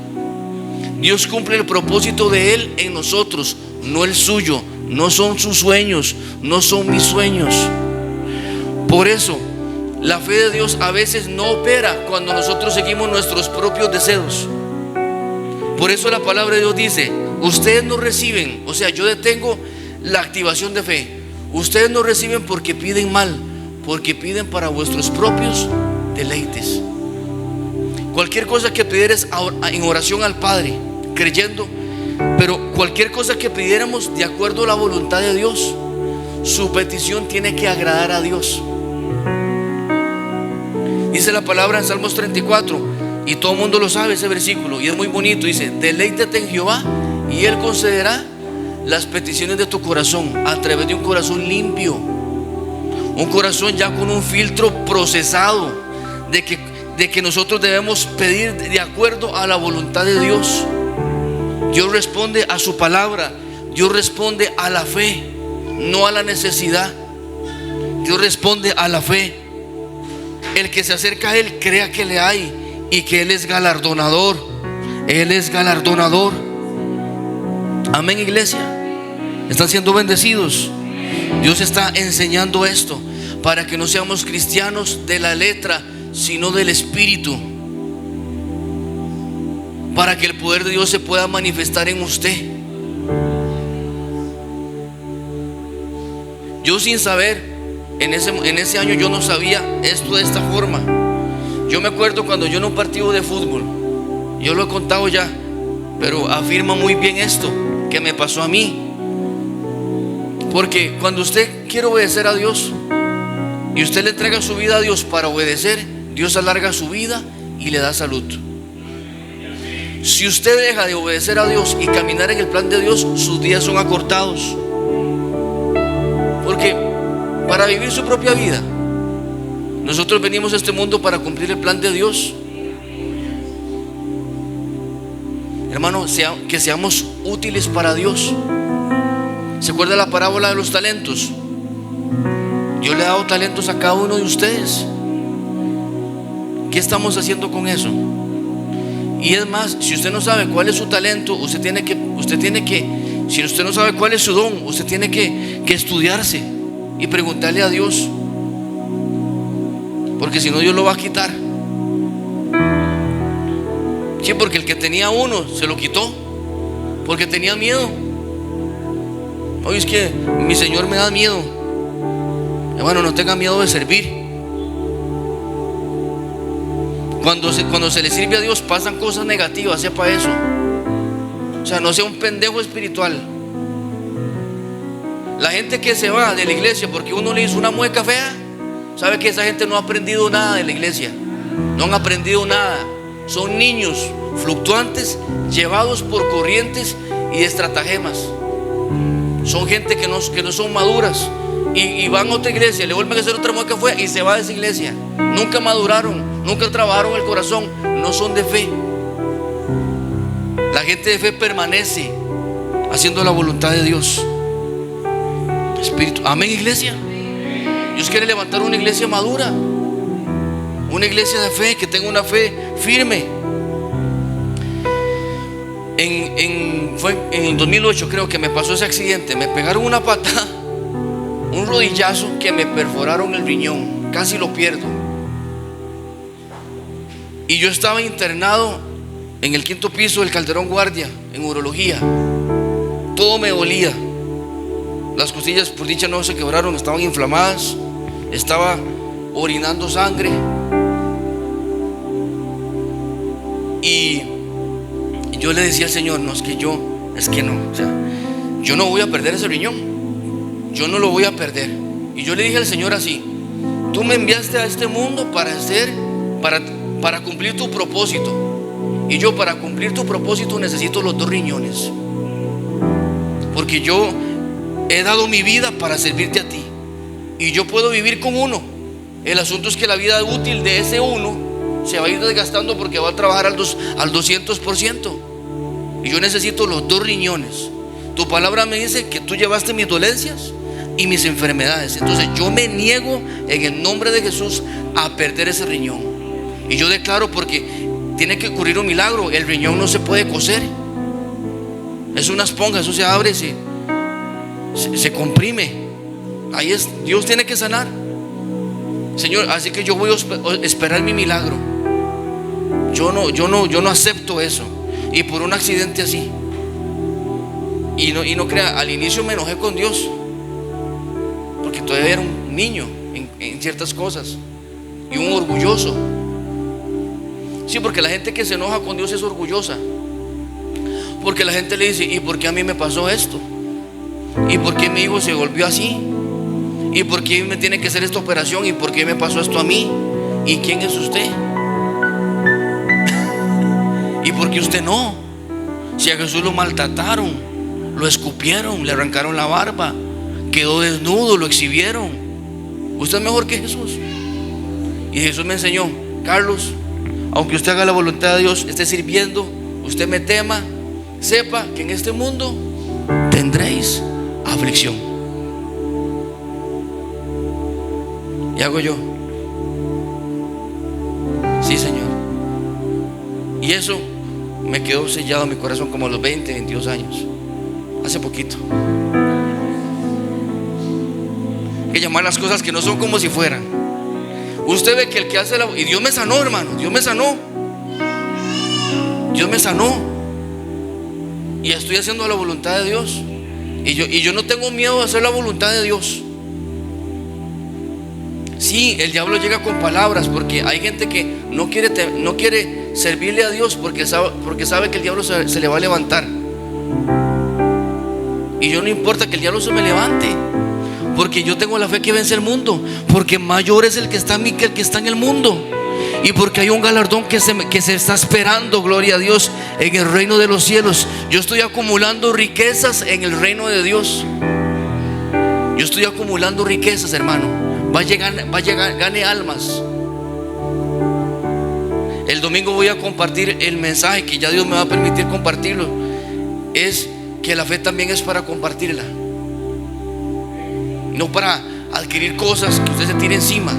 Dios cumple el propósito de Él en nosotros, no el suyo. No son sus sueños, no son mis sueños. Por eso la fe de Dios a veces no opera cuando nosotros seguimos nuestros propios deseos. Por eso la palabra de Dios dice: ustedes no reciben, o sea, yo detengo la activación de fe. Ustedes no reciben porque piden mal, porque piden para vuestros propios deleites. Cualquier cosa que pidieres en oración al Padre, creyendo, pero cualquier cosa que pidiéramos de acuerdo a la voluntad de Dios, su petición tiene que agradar a Dios. Dice la palabra en Salmos 34, y todo el mundo lo sabe ese versículo, y es muy bonito. Dice: deleítate en Jehová y Él concederá las peticiones de tu corazón, a través de un corazón limpio, un corazón ya con un filtro procesado de que nosotros debemos pedir de acuerdo a la voluntad de Dios. Dios responde a su palabra, Dios responde a la fe, no a la necesidad. Dios responde a la fe. El que se acerca a Él, crea que le hay y que Él es galardonador. Él es galardonador. Amén, iglesia. Están siendo bendecidos. Dios está enseñando esto para que no seamos cristianos de la letra, sino del Espíritu, para que el poder de Dios se pueda manifestar en usted. Yo, sin saber, en ese año yo no sabía esto de esta forma. Yo me acuerdo cuando yo en un partido de fútbol, yo lo he contado ya, pero afirma muy bien esto que me pasó a mí. Porque cuando usted quiere obedecer a Dios y usted le entrega su vida a Dios para obedecer, Dios alarga su vida y le da salud. Si usted deja de obedecer a Dios y caminar en el plan de Dios, sus días son acortados. Porque para vivir su propia vida, nosotros venimos a este mundo para cumplir el plan de Dios. Hermano, que seamos útiles para Dios. ¿Se acuerda la parábola de los talentos? Yo le he dado talentos a cada uno de ustedes. ¿Qué estamos haciendo con eso? Y es más, si usted no sabe cuál es su talento, usted tiene que, si usted no sabe cuál es su don, usted tiene que estudiarse y preguntarle a Dios, porque si no, Dios lo va a quitar. Sí, porque el que tenía uno se lo quitó porque tenía miedo. Oye, es que mi Señor me da miedo. Hermano, no tenga miedo de servir. Cuando se le sirve a Dios pasan cosas negativas, sepa eso. O sea, no sea un pendejo espiritual. La gente que se va de la iglesia porque uno le hizo una mueca fea, sabe que esa gente no ha aprendido nada de la iglesia. No han aprendido nada. Son niños fluctuantes, llevados por corrientes y estratagemas. Son gente que no son maduras. Y van a otra iglesia, le vuelven a hacer otra mueca fea y se va de esa iglesia. Nunca maduraron, nunca trabajaron el corazón, no son de fe. La gente de fe permanece haciendo la voluntad de Dios. Espíritu, amén, iglesia. Dios quiere levantar una iglesia madura, una iglesia de fe, que tenga una fe firme. Fue en el 2008, creo que me pasó ese accidente. Me pegaron una patada, un rodillazo, que me perforaron el riñón, casi lo pierdo. Y yo estaba internado en el 5º piso del Calderón Guardia, en urología. Todo me dolía. Las costillas, por dicha, no se quebraron, estaban inflamadas. Estaba orinando sangre. Y yo le decía al Señor, no, es que no, o sea, yo no voy a perder ese riñón. Yo no lo voy a perder. Y yo le dije al Señor así: tú me enviaste a este mundo para cumplir tu propósito. Y yo, para cumplir tu propósito, necesito los 2 riñones. Porque yo he dado mi vida para servirte a ti. Y yo puedo vivir con uno. El asunto es que la vida útil de ese uno se va a ir desgastando porque va a trabajar al 200%. Y yo necesito los 2 riñones. Tu palabra me dice que tú llevaste mis dolencias y mis enfermedades. Entonces yo me niego en el nombre de Jesús a perder ese riñón. Y yo declaro, porque tiene que ocurrir un milagro. El riñón no se puede coser. Es una esponja, eso se abre, se comprime. Ahí es, Dios tiene que sanar, Señor. Así que yo voy a esperar mi milagro. Yo no acepto eso. Y por un accidente así. Y no crea, al inicio me enojé con Dios, porque todavía era un niño en ciertas cosas, y un orgulloso. Sí, porque la gente que se enoja con Dios es orgullosa. Porque la gente le dice: ¿y por qué a mí me pasó esto? ¿Y por qué mi hijo se volvió así? ¿Y por qué me tiene que hacer esta operación? ¿Y por qué me pasó esto a mí? ¿Y quién es usted? ¿Y por qué usted no? Si a Jesús lo maltrataron, lo escupieron, le arrancaron la barba, quedó desnudo, lo exhibieron. Usted es mejor que Jesús. Y Jesús me enseñó: Carlos, aunque usted haga la voluntad de Dios, esté sirviendo, usted me tema, sepa que en este mundo tendréis aflicción. Y hago yo: sí, Señor. Y eso me quedó sellado en mi corazón como a los 20, 22 años. Hace poquito. Hay que llamar las cosas que no son como si fueran. Usted ve que el que hace y Dios me sanó, hermano. Dios me sanó. Dios me sanó. Y estoy haciendo la voluntad de Dios. Y yo no tengo miedo de hacer la voluntad de Dios. Sí, el diablo llega con palabras, porque hay gente que no quiere servirle a Dios porque sabe que el diablo se le va a levantar. Y yo, no importa que el diablo se me levante, porque yo tengo la fe que vence el mundo, porque mayor es el que está en mí que el que está en el mundo. Y porque hay un galardón que se está esperando, gloria a Dios, en el reino de los cielos. Yo estoy acumulando riquezas en el reino de Dios. Yo estoy acumulando riquezas, hermano. Gane almas. El domingo voy a compartir el mensaje que ya Dios me va a permitir compartirlo. Es que la fe también es para compartirla, no para adquirir cosas que usted se tire encima.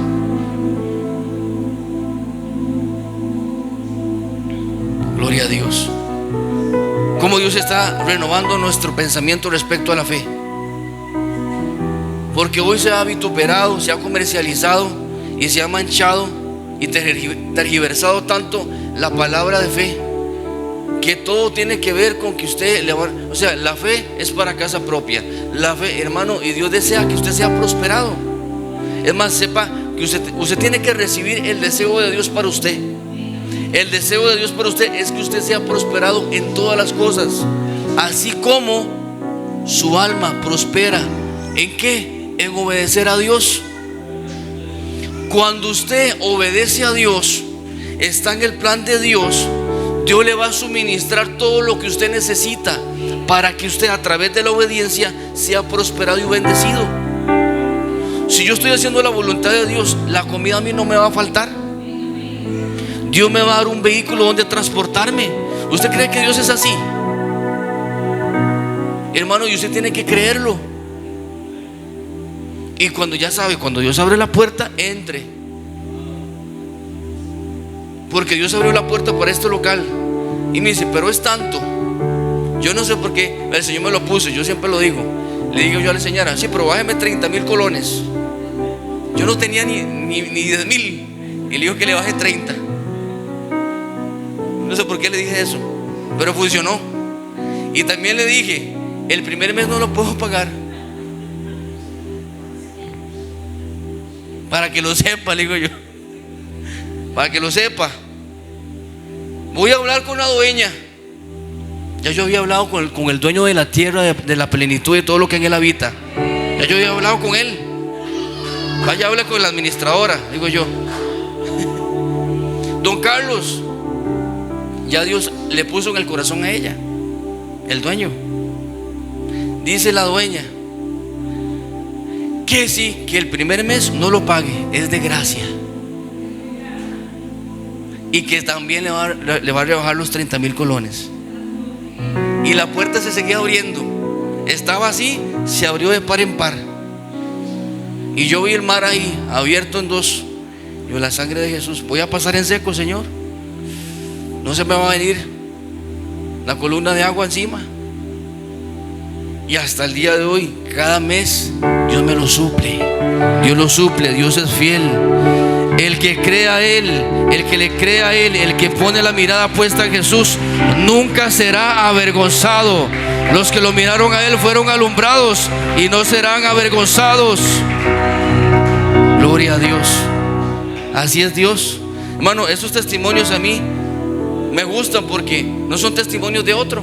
Gloria a Dios. Cómo Dios está renovando nuestro pensamiento respecto a la fe. Porque hoy se ha vituperado, se ha comercializado y se ha manchado y tergiversado tanto la palabra de fe, que todo tiene que ver con que usted le va, o sea, la fe es para casa propia. La fe, hermano, y Dios desea que usted sea prosperado. Es más, sepa que usted tiene que recibir el deseo de Dios para usted. El deseo de Dios para usted es que usted sea prosperado en todas las cosas, así como su alma prospera. ¿En qué? En obedecer a Dios. Cuando usted obedece a Dios, está en el plan de Dios. Dios le va a suministrar todo lo que usted necesita para que usted, a través de la obediencia, sea prosperado y bendecido. Si yo estoy haciendo la voluntad de Dios, la comida a mí no me va a faltar. Dios me va a dar un vehículo donde transportarme. ¿Usted cree que Dios es así? Hermano, y usted tiene que creerlo. Y cuando ya sabe, cuando Dios abre la puerta, entre. Porque Dios abrió la puerta para este local. Y me dice, pero es tanto. Yo no sé por qué el Señor me lo puso. Yo siempre lo digo. Le digo yo a la señora, sí, pero bájeme 30,000 colones. Yo no tenía ni 10,000. Y le digo que le baje 30. No sé por qué le dije eso, pero funcionó. Y también le dije, el primer mes no lo puedo pagar. Para que lo sepa, le digo yo. Para que lo sepa. Voy a hablar con la dueña. Ya yo había hablado con el dueño de la tierra, de la plenitud de todo lo que en él habita. Ya yo había hablado con él. Vaya, habla con la administradora, digo yo. Don Carlos, ya Dios le puso en el corazón a ella, el dueño. Dice la dueña que sí, que el primer mes no lo pague, es de gracia. Y que también le va a rebajar los 30,000 colones. Y la puerta se seguía abriendo. Estaba así, se abrió de par en par. Y yo vi el mar ahí, abierto en dos. Yo, la sangre de Jesús, voy a pasar en seco, Señor. No se me va a venir la columna de agua encima. Y hasta el día de hoy, cada mes, Dios me lo suple. Dios lo suple, Dios es fiel. El que cree a Él, el que le cree a Él, el que pone la mirada puesta en Jesús, nunca será avergonzado. Los que lo miraron a Él fueron alumbrados y no serán avergonzados. Gloria a Dios. Así es Dios. Hermano, esos testimonios a mí me gustan porque no son testimonios de otro.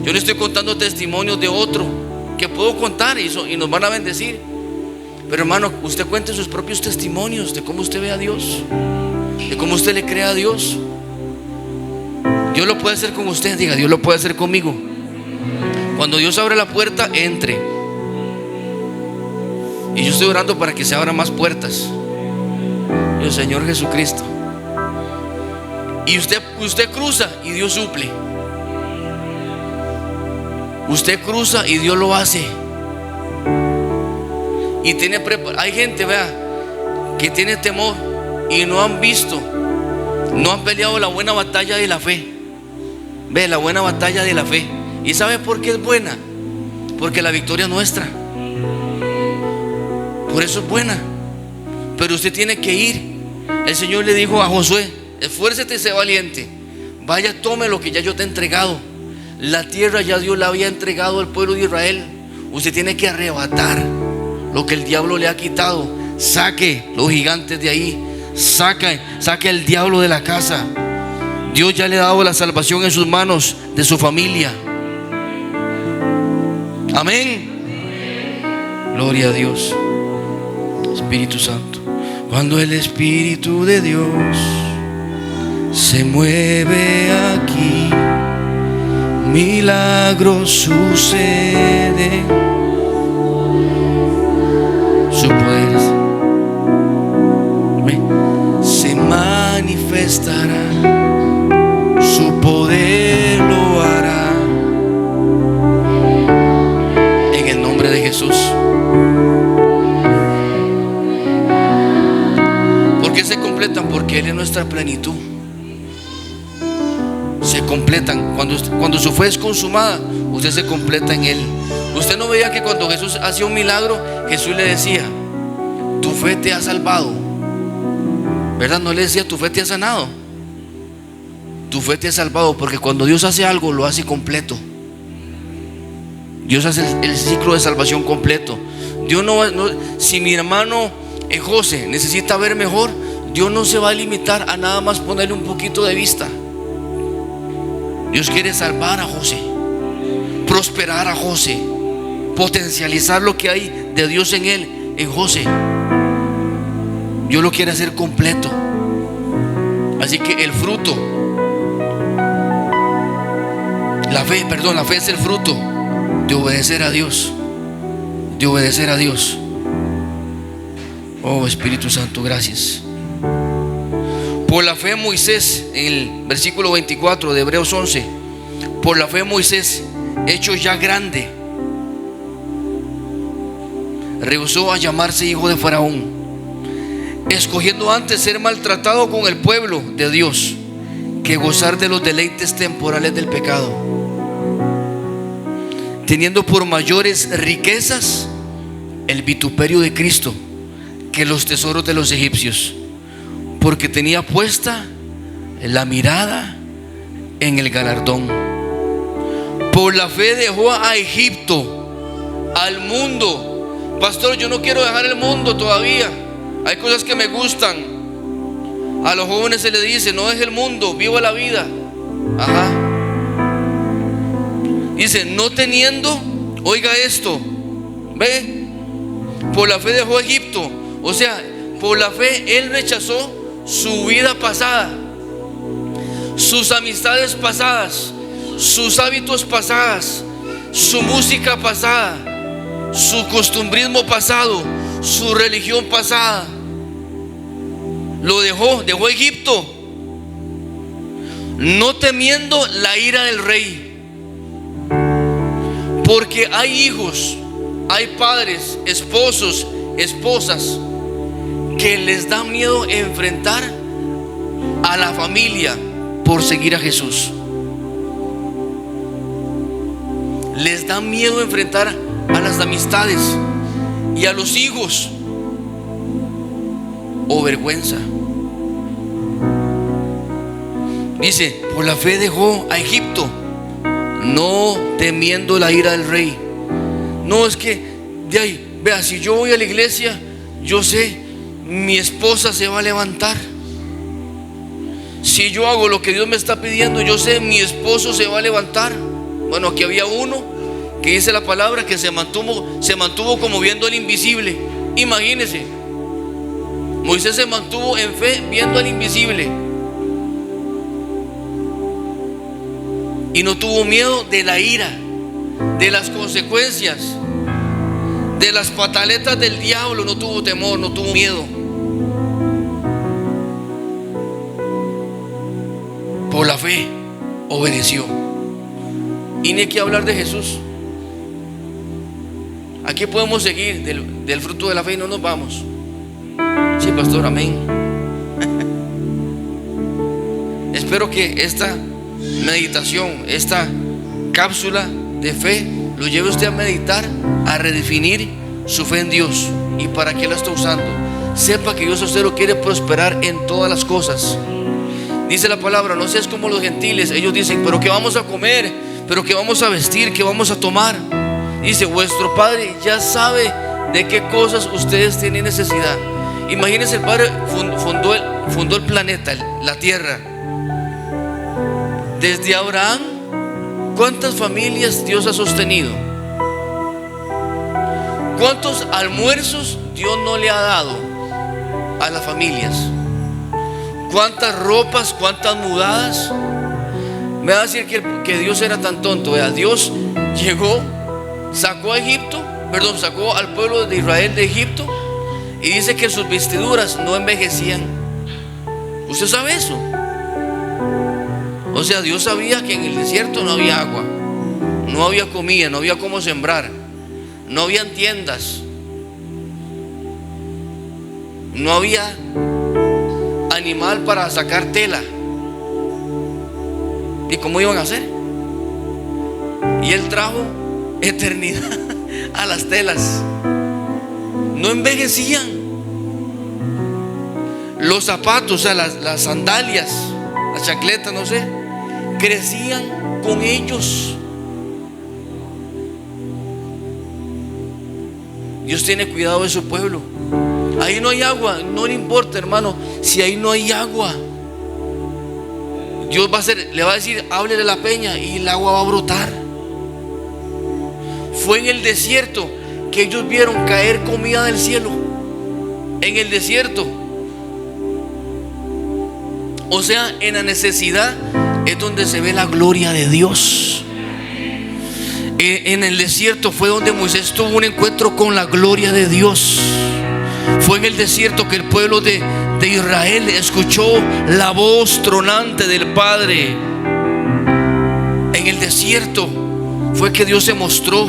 Yo le estoy contando testimonios de otro que puedo contar y nos van a bendecir. Pero hermano, usted cuente sus propios testimonios de cómo usted ve a Dios, de cómo usted le cree a Dios. Dios lo puede hacer con usted, diga, Dios lo puede hacer conmigo. Cuando Dios abre la puerta, entre. Y yo estoy orando para que se abran más puertas. El Señor Jesucristo. Y usted cruza y Dios suple. Usted cruza y Dios lo hace. Y tiene hay gente, vea, que tiene temor y no han visto, no han peleado la buena batalla de la fe. Ve, la buena batalla de la fe. ¿Y sabe por qué es buena? Porque la victoria es nuestra. Por eso es buena. Pero usted tiene que ir. El Señor le dijo a Josué: esfuércete y sé valiente. Vaya, tome lo que ya yo te he entregado. La tierra ya Dios la había entregado al pueblo de Israel. Usted tiene que arrebatar lo que el diablo le ha quitado. Saque los gigantes de ahí. Saque el diablo de la casa. Dios ya le ha dado la salvación en sus manos, de su familia. Amén. Gloria a Dios. Espíritu Santo. Cuando el Espíritu de Dios se mueve aquí, milagros suceden. Su poder se manifestará, su poder lo hará. En el nombre de Jesús. ¿Por qué se completan? Porque Él es nuestra plenitud. se completan. Cuando su fe es consumada, usted se completa en Él. Usted no veía que cuando Jesús hacía un milagro, Jesús le decía: tu fe te ha salvado, ¿verdad? No le decía: tu fe te ha sanado. Tu fe te ha salvado, porque cuando Dios hace algo, lo hace completo. Dios hace el ciclo de salvación completo. Dios si mi hermano José necesita ver mejor, Dios no se va a limitar a nada más ponerle un poquito de vista. Dios quiere salvar a José, prosperar a José, potencializar lo que hay de Dios en él, en José. Dios lo quiere hacer completo. Así que el fruto, la fe es el fruto de obedecer a Dios. De obedecer a Dios. Oh Espíritu Santo, gracias. Por la fe Moisés, en el versículo 24 de Hebreos 11, por la fe Moisés, hecho ya grande, rehusó a llamarse hijo de Faraón, escogiendo antes ser maltratado con el pueblo de Dios que gozar de los deleites temporales del pecado, teniendo por mayores riquezas el vituperio de Cristo que los tesoros de los egipcios, porque tenía puesta la mirada en el galardón. Por la fe dejó a Egipto, al mundo. Pastor, yo no quiero dejar el mundo todavía. Hay cosas que me gustan. A los jóvenes se les dice: no deje el mundo, viva la vida. Ajá. Dice: no teniendo, oiga esto, ve, por la fe dejó a Egipto. O sea, por la fe él rechazó su vida pasada, sus amistades pasadas, sus hábitos pasados, su música pasada, su costumbrismo pasado, su religión pasada. Lo dejó Egipto, no temiendo la ira del rey. Porque hay hijos, hay padres, esposos, esposas que les da miedo enfrentar a la familia por seguir a Jesús. Les da miedo enfrentar a las amistades y a los hijos, o vergüenza. Dice: por la fe dejó a Egipto, no temiendo la ira del rey. No, es que de ahí, vea, si yo voy a la iglesia, yo sé, mi esposa se va a levantar. Si yo hago lo que Dios me está pidiendo, yo sé, mi esposo se va a levantar. Bueno, aquí había uno que dice la palabra que se mantuvo como viendo al invisible. Imagínense, Moisés se mantuvo en fe viendo al invisible y no tuvo miedo de la ira, de las consecuencias, de las pataletas del diablo. No tuvo temor, no tuvo miedo. Por la fe obedeció. Y ni hay que hablar de Jesús. Aquí podemos seguir del fruto de la fe y no nos vamos. Sí, pastor, amén. Espero que esta meditación, esta cápsula de fe, lo lleve usted a meditar, a redefinir su fe en Dios y para qué la está usando. Sepa que Dios a usted lo quiere prosperar en todas las cosas. Dice la palabra: no seas como los gentiles. Ellos dicen: pero ¿qué vamos a comer? ¿Pero qué vamos a vestir? ¿Qué vamos a tomar? Dice: vuestro Padre ya sabe de qué cosas ustedes tienen necesidad. Imagínense, el Padre fundó el planeta, la tierra. Desde Abraham, ¿cuántas familias Dios ha sostenido? ¿Cuántos almuerzos Dios no le ha dado a las familias? ¿Cuántas ropas, cuántas mudadas? Me va a decir que Dios era tan tonto. Dios llegó, sacó al pueblo de Israel de Egipto y dice que sus vestiduras no envejecían. ¿Usted sabe eso? O sea, Dios sabía que en el desierto no había agua, no había comida, no había cómo sembrar, no habían tiendas, no había animal para sacar tela. ¿Y cómo iban a hacer? Y Él trajo eternidad a las telas. No envejecían. Los zapatos, o sea, las sandalias, las chancletas, no sé, crecían con ellos. Dios tiene cuidado de su pueblo. Ahí no hay agua, no le importa, hermano, si ahí no hay agua. Dios le va a decir, háblele a la peña y el agua va a brotar. Fue en el desierto que ellos vieron caer comida del cielo. En el desierto. O sea, en la necesidad es donde se ve la gloria de Dios. En el desierto fue donde Moisés tuvo un encuentro con la gloria de Dios. Fue en el desierto que el pueblo de Israel escuchó la voz tronante del Padre. En el desierto fue que Dios se mostró.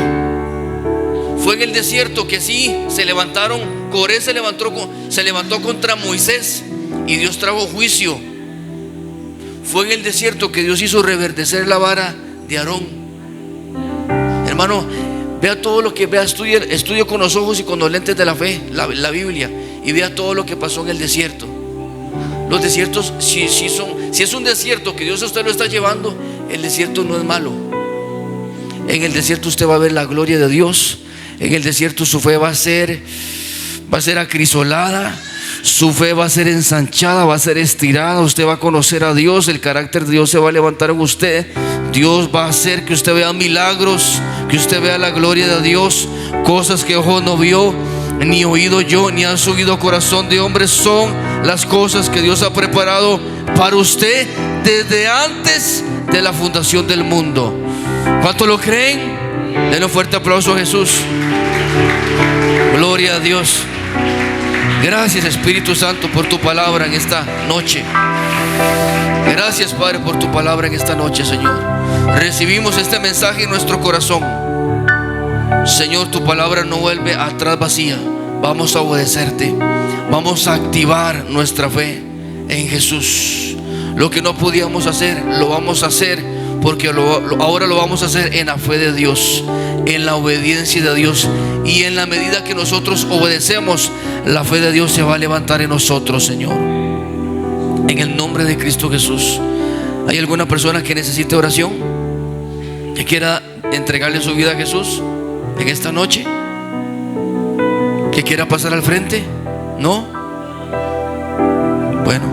Fue en el desierto que sí se levantaron. Coré se levantó contra Moisés y Dios trajo juicio. Fue en el desierto que Dios hizo reverdecer la vara de Aarón. Hermano, vea todo lo que vea, estudie con los ojos y con los lentes de la fe, la Biblia, y vea todo lo que pasó en el desierto. Los desiertos, si es un desierto que Dios a usted lo está llevando, el desierto no es malo. En el desierto usted va a ver la gloria de Dios. En el desierto su fe va a ser acrisolada. Su fe va a ser ensanchada, va a ser estirada. Usted va a conocer a Dios. El carácter de Dios se va a levantar en usted. Dios va a hacer que usted vea milagros, que usted vea la gloria de Dios. Cosas que ojo no vio, ni oído yo, ni han subido corazón de hombre, son las cosas que Dios ha preparado para usted desde antes de la fundación del mundo. ¿Cuántos lo creen? Denle un fuerte aplauso a Jesús. Gloria a Dios. Gracias, Espíritu Santo, por tu palabra en esta noche. Gracias, Padre, por tu palabra en esta noche, Señor. Recibimos este mensaje en nuestro corazón. Señor, tu palabra no vuelve atrás vacía. Vamos a obedecerte. Vamos a activar nuestra fe en Jesús. Lo que no podíamos hacer, lo vamos a hacer, porque ahora lo vamos a hacer en la fe de Dios, en la obediencia de Dios. Y en la medida que nosotros obedecemos, la fe de Dios se va a levantar en nosotros, Señor. En el nombre de Cristo Jesús. ¿Hay alguna persona que necesite oración? ¿Que quiera entregarle su vida a Jesús en esta noche? ¿Que quiera pasar al frente? ¿No? Bueno,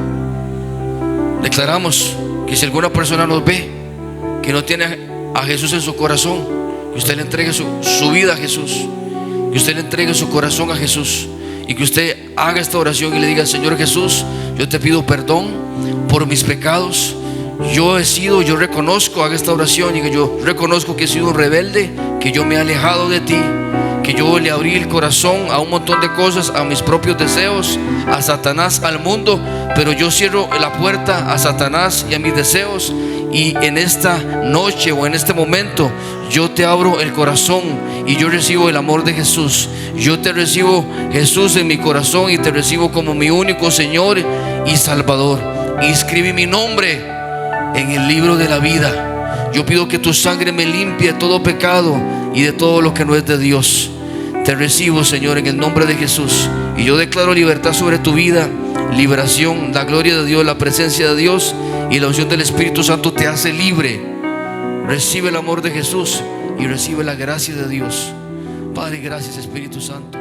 declaramos que si alguna persona nos ve que no tiene a Jesús en su corazón, que usted le entregue su vida a Jesús, que usted le entregue su corazón a Jesús, y que usted haga esta oración y le diga: Señor Jesús, yo te pido perdón por mis pecados. Yo reconozco, haga esta oración, y que yo reconozco que he sido un rebelde, que yo me he alejado de ti, que yo le abrí el corazón a un montón de cosas, a mis propios deseos, a Satanás, al mundo. Pero yo cierro la puerta a Satanás y a mis deseos, y en esta noche o en este momento yo te abro el corazón y yo recibo el amor de Jesús. Yo te recibo, Jesús, en mi corazón, y te recibo como mi único Señor y Salvador. Inscribe mi nombre en el libro de la vida. Yo pido que tu sangre me limpie de todo pecado y de todo lo que no es de Dios. Te recibo, Señor, en el nombre de Jesús, y yo declaro libertad sobre tu vida, liberación, la gloria de Dios, la presencia de Dios y la unción del Espíritu Santo te hace libre. Recibe el amor de Jesús y recibe la gracia de Dios. Padre, gracias, Espíritu Santo.